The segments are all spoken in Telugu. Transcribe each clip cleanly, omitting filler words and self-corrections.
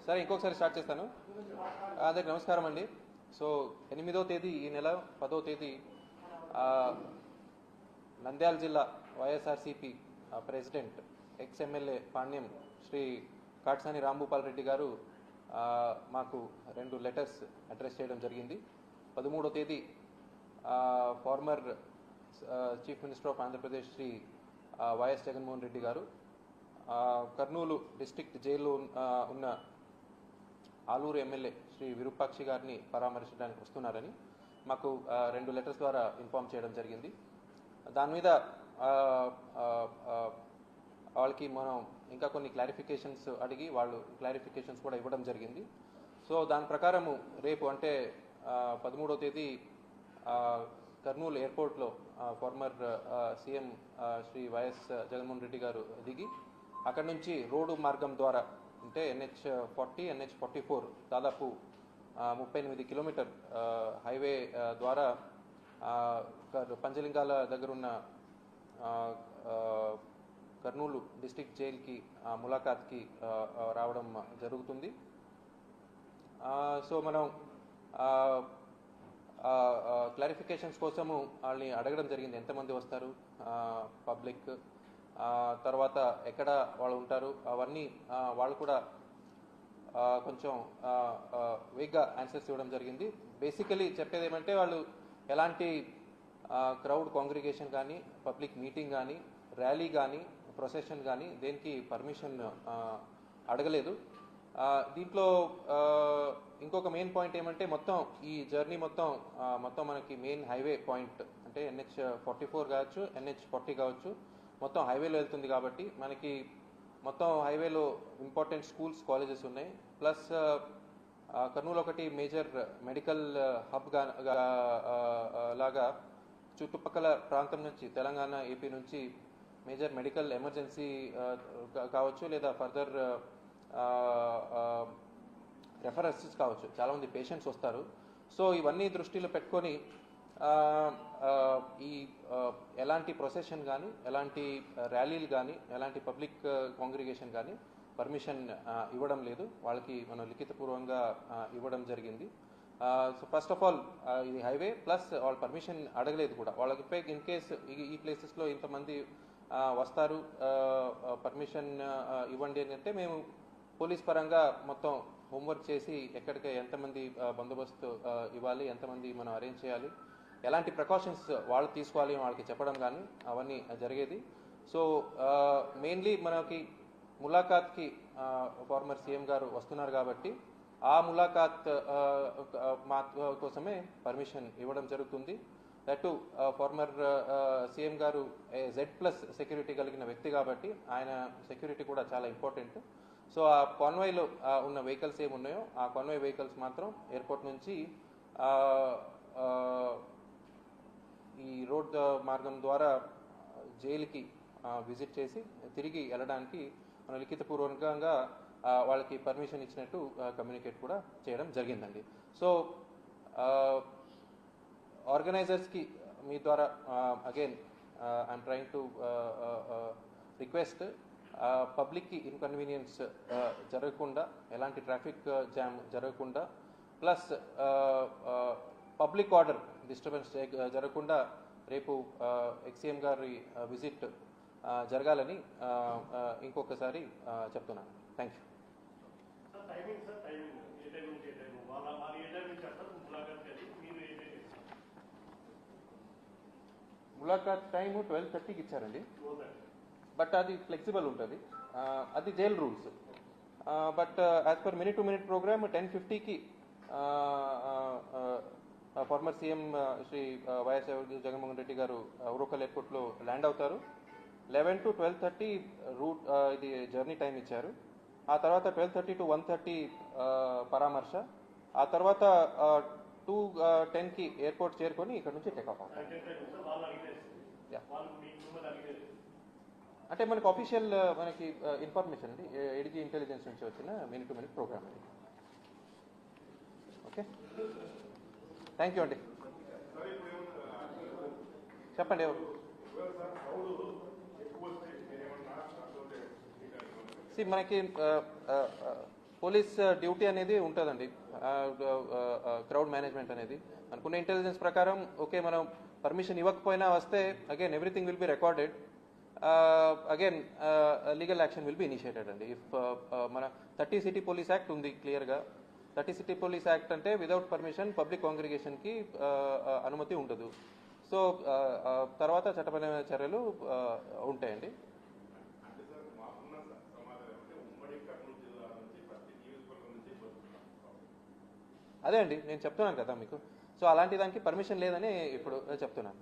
సరే ఇంకొకసారి స్టార్ట్ చేస్తాను. అందరికి నమస్కారం అండి. సో 8వ తేదీ ఈ నెల 10వ తేదీ నంద్యాల జిల్లా YSRCP president ex MLA Panyam Shri Katasani Rambhupal Reddy గారు మాకు 2 లెటర్స్ అడ్రస్ చేయడం జరిగింది. 13వ తేదీ former chief minister of Andhra Pradesh Shri YS Jaganmohan Reddy గారు కర్నూలు డిస్ట్రిక్ట్ జైల్లో ఉన్న ఆలూరు ఎమ్మెల్యే శ్రీ విరూపాక్షి గారిని పరామర్శించడానికి వస్తున్నారని మాకు 2 లెటర్స్ ద్వారా ఇన్ఫార్మ్ చేయడం జరిగింది. దాని మీద వాళ్ళకి మనం ఇంకా కొన్ని క్లారిఫికేషన్స్ అడిగి వాళ్ళు క్లారిఫికేషన్స్ కూడా ఇవ్వడం జరిగింది. సో దాని ప్రకారము రేపు అంటే 13వ తేదీ కర్నూలు ఎయిర్పోర్ట్లో ఫార్మర్ సీఎం శ్రీ వైఎస్ జగన్మోహన్ రెడ్డి గారు దిగి అక్కడి నుంచి రోడ్డు మార్గం ద్వారా అంటే NH40 NH44 దాదాపు 38 కిలోమీటర్ హైవే ద్వారా పంచలింగాల దగ్గరున్న కర్నూలు డిస్ట్రిక్ట్ జైలుకి ములాఖాత్కి రావడం జరుగుతుంది. సో మనం క్లారిఫికేషన్స్ కోసము వాళ్ళని అడగడం జరిగింది, ఎంతమంది వస్తారు, పబ్లిక్, తర్వాత ఎక్కడ వాళ్ళు ఉంటారు, అవన్నీ వాళ్ళు కూడా కొంచెం వేగ్గా ఆన్సర్స్ ఇవ్వడం జరిగింది. బేసికలీ చెప్పేది ఏమంటే వాళ్ళు ఎలాంటి క్రౌడ్ కాంగ్రిగేషన్ కానీ పబ్లిక్ మీటింగ్ కానీ ర్యాలీ కానీ ప్రొసెషన్ కానీ దేనికి పర్మిషన్ అడగలేదు. దీంట్లో ఇంకొక మెయిన్ పాయింట్ ఏమంటే మొత్తం ఈ జర్నీ మొత్తం మనకి మెయిన్ హైవే పాయింట్ అంటే NH44 కావచ్చు NH40 కావచ్చు మొత్తం హైవేలో వెళ్తుంది కాబట్టి మనకి మొత్తం హైవేలో ఇంపార్టెంట్ స్కూల్స్ కాలేజెస్ ఉన్నాయి. ప్లస్ కర్నూలు ఒకటి మేజర్ మెడికల్ హబ్ లాగా చుట్టుపక్కల ప్రాంతం నుంచి తెలంగాణ ఏపీ నుంచి మేజర్ మెడికల్ ఎమర్జెన్సీ కావచ్చు లేదా ఫర్దర్ రెఫరెన్సెస్ కావచ్చు, చాలామంది పేషెంట్స్ వస్తారు. సో ఇవన్నీ దృష్టిలో పెట్టుకొని ఈ ఎలాంటి ప్రొసెషన్ కానీ ఎలాంటి ర్యాలీలు కానీ ఎలాంటి పబ్లిక్ కాంగ్రిగేషన్ కానీ పర్మిషన్ ఇవ్వడం లేదు. వాళ్ళకి మనం లిఖితపూర్వకంగా ఇవ్వడం జరిగింది. సో ఫస్ట్ ఆఫ్ ఆల్ ఇది హైవే ప్లస్ వాళ్ళు పర్మిషన్ అడగలేదు కూడా. వాళ్ళకి ఇన్ కేస్ ఈ ప్లేసెస్లో ఇంతమంది వస్తారు పర్మిషన్ ఇవ్వండి అని అంటే మేము పోలీస్ పరంగా మొత్తం హోంవర్క్ చేసి ఎక్కడికి ఎంతమంది బందోబస్తు ఇవ్వాలి, ఎంతమంది మనం అరేంజ్ చేయాలి, ఎలాంటి ప్రికాషన్స్ వాళ్ళు తీసుకోవాలి వాళ్ళకి చెప్పడం కానీ అవన్నీ జరిగేది. సో మెయిన్లీ మనకి ములాఖాత్కి ఫార్మర్ సీఎం గారు వస్తున్నారు కాబట్టి ఆ ములాఖాత్ కోసమే పర్మిషన్ ఇవ్వడం జరుగుతుంది. దట్ ఫార్మర్ సీఎం గారు Z+ సెక్యూరిటీ కలిగిన వ్యక్తి కాబట్టి ఆయన సెక్యూరిటీ కూడా చాలా ఇంపార్టెంట్. సో ఆ కాన్వాయ్లో ఉన్న వెహికల్స్ ఏమున్నాయో ఆ కాన్వాయ్ వెహికల్స్ మాత్రం ఎయిర్పోర్ట్ నుంచి ఈ రోడ్ మార్గం ద్వారా జైలుకి విజిట్ చేసి తిరిగి వెళ్ళడానికి మనం లిఖితపూర్వకంగా వాళ్ళకి పర్మిషన్ ఇచ్చినట్టు కమ్యూనికేట్ కూడా చేయడం జరిగిందండి. సో ఆర్గనైజర్స్కి మీ ద్వారా again I'm trying to request పబ్లిక్కి ఇన్కన్వీనియన్స్ జరగకుండా, ఎలాంటి ట్రాఫిక్ జామ్ జరగకుండా, ప్లస్ పబ్లిక్ ఆర్డర్ డిస్టర్బెన్స్ జరగకుండా రేపు ఎక్స్సీఎం గారి విజిట్ జరగాలని ఇంకొకసారి చెప్తున్నాను. Thank you. ములాఖాత్ టైము 12:30కి ఇచ్చారండి, బట్ అది ఫ్లెక్సిబుల్ ఉంటుంది, అది jail rules. But as per minute to minute program 10:50కి ఫార్మర్ సీఎం శ్రీ వైఎస్ జగన్మోహన్ రెడ్డి గారు ఉరకల్ ఎయిర్పోర్ట్లో ల్యాండ్ అవుతారు. 11 to 12:30 రూట్ ఇది జర్నీ టైం ఇచ్చారు. ఆ తర్వాత 12:30 to 1:30 పరామర్శ, ఆ తర్వాత 2:10కి ఎయిర్పోర్ట్ చేరుకొని ఇక్కడ నుంచి టేకాఫ్ అవుతారు. అంటే మనకి అఫీషియల్ మనకి ఇన్ఫర్మేషన్ అండి, ఏడీజీ ఇంటెలిజెన్స్ నుంచి వచ్చిన మినిట్ టు మినిట్ ప్రోగ్రామ్ అండి. ఓకే, థ్యాంక్ యూ అండి. చెప్పండి ఎవరు. మనకి పోలీస్ డ్యూటీ అనేది ఉంటుందండి, క్రౌడ్ మేనేజ్మెంట్ అనేది. అనుకున్న ఇంటెలిజెన్స్ ప్రకారం ఓకే, మనం పర్మిషన్ ఇవ్వకపోయినా వస్తే again everything will be recorded, again legal action will be initiated అండి. ఇఫ్ మన 30 సిటీ పోలీస్ యాక్ట్ ఉంది క్లియర్గా. 30 సిటీ పోలీస్ యాక్ట్ అంటే వితౌట్ పర్మిషన్ పబ్లిక్ కాంగ్రిగేషన్కి అనుమతి ఉండదు. సో తర్వాత చట్టపరమైన చర్యలు ఉంటాయండి. అదే అండి నేను చెప్తున్నాను కదా మీకు. సో అలాంటి దానికి పర్మిషన్ లేదని ఇప్పుడు చెప్తున్నాను.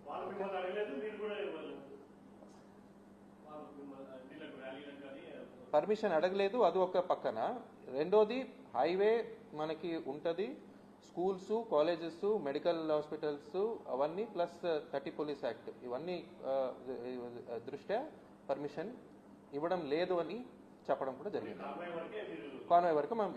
పర్మిషన్ అడగలేదు, అది ఒక పక్కన. రెండోది హైవే మనకి ఉంటుంది, స్కూల్స్, కాలేజెస్, మెడికల్ హాస్పిటల్స్ అవన్నీ ప్లస్ 30 పోలీస్ యాక్ట్ ఇవన్నీ దృష్ట్యా పర్మిషన్ ఇవ్వడం లేదు అని చెప్పడం కూడా జరిగింది. కాన్వాయ్ వరకు మనం